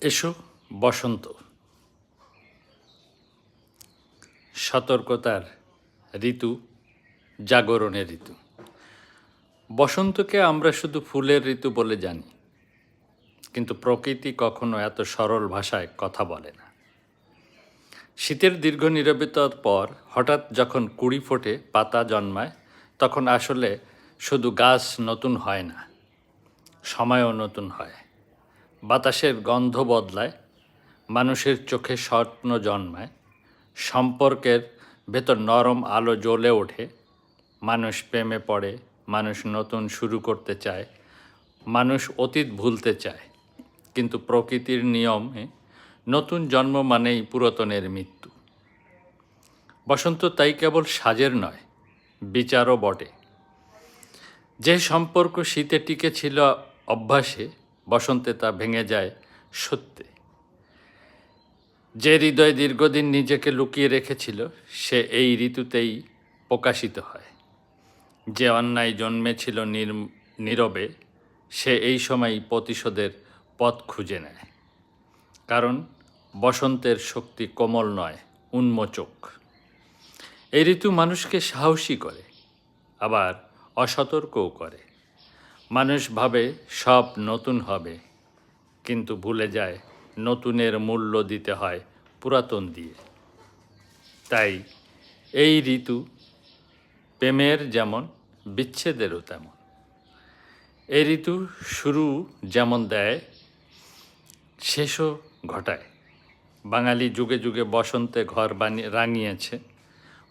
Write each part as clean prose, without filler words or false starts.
এসো বসন্ত, সতর্কতার ঋতু, জাগরণের ঋতু। বসন্তকে আমরা শুধু ফুলের ঋতু বলে জানি, কিন্তু প্রকৃতি কখনো এত সরল ভাষায় কথা বলে না। শীতের দীর্ঘ নীরবতার পর হঠাৎ যখন কুড়ি ফোটে, পাতা জন্মায়, তখন আসলে শুধু গাছ নতুন হয় না, সময়ও নতুন হয়। বাতাসের গন্ধ বদলায়, মানুষের চোখে স্বপ্ন জন্মায়, সম্পর্কের ভেতর নরম আলো জ্বলে ওঠে, মানুষ প্রেমে পড়ে, মানুষ নতুন শুরু করতে চায়, মানুষ অতীত ভুলতে চায়। কিন্তু প্রকৃতির নিয়মে নতুন জন্ম মানেই পুরাতনের মৃত্যু। বসন্ত তাই কেবল সাজের নয়, বিচারও বটে। যে সম্পর্ক শীতে টিকে ছিল অভ্যাসে, বসন্তে তা ভেঙে যায় সত্যে। যে হৃদয় দীর্ঘদিন নিজেকে লুকিয়ে রেখেছিল, সে এই ঋতুতেই প্রকাশিত হয়। যে অন্যায় জন্মেছিল নীরবে, সে এই সময়ই প্রতিশোধের পথ খুঁজে নেয়। কারণ বসন্তের শক্তি কোমল নয়, উন্মোচক। এই ঋতু মানুষকে সাহসী করে, আবার অসতর্কও করে। মানুষ ভাবে সব নতুন হবে, কিন্তু ভুলে যায় নতুনের মূল্য দিতে হয় পুরাতন দিয়ে। তাই এই ঋতু প্রেমের যেমন, বিচ্ছেদেরও তেমন। এই ঋতু শুরু যেমন দেয়, শেষও ঘটায়। বাঙালি যুগে যুগে বসন্তে ঘর রাঙিয়েছে,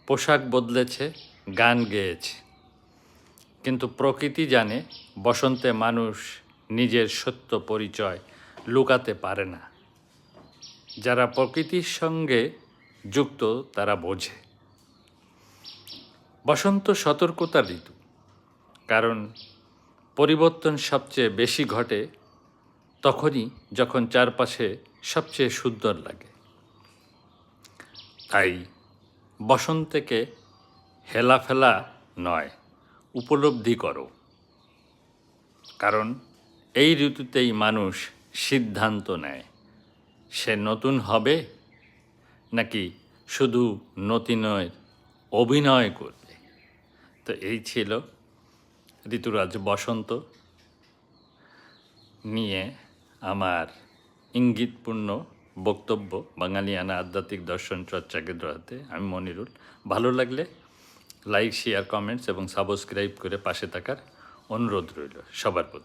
পোশাক বদলেছে, গান গেয়েছে। কিন্তু প্রকৃতি জানে, বসন্তে মানুষ নিজের সত্য পরিচয় লুকাতে পারে না। যারা প্রকৃতির সঙ্গে যুক্ত তারা বোঝে। বসন্ত সতর্কতার ঋতু, কারণ পরিবর্তন সবচেয়ে বেশি ঘটে তখনই যখন চারপাশে সবচেয়ে সুন্দর লাগে। তাই বসন্তকে হেলাফেলা নয়, উপলব্ধি করো। কারণ এই ঋতুতেই মানুষ সিদ্ধান্ত নেয়, সে নতুন হবে নাকি শুধু নতুনের অভিনয় করবে। তো এই ছিল ঋতুরাজ বসন্ত নিয়ে আমার ইঙ্গিতপূর্ণ বক্তব্য বাঙালিয়ানা আধ্যাত্মিক দর্শন চর্চা কেন্দ্রতে। আমি মনিরুল। ভালো লাগলে লাইক, শেয়ার, কমেন্টস এবং সাবস্ক্রাইব করে পাশে থাকার অনুরোধ রইল সবার প্রতি।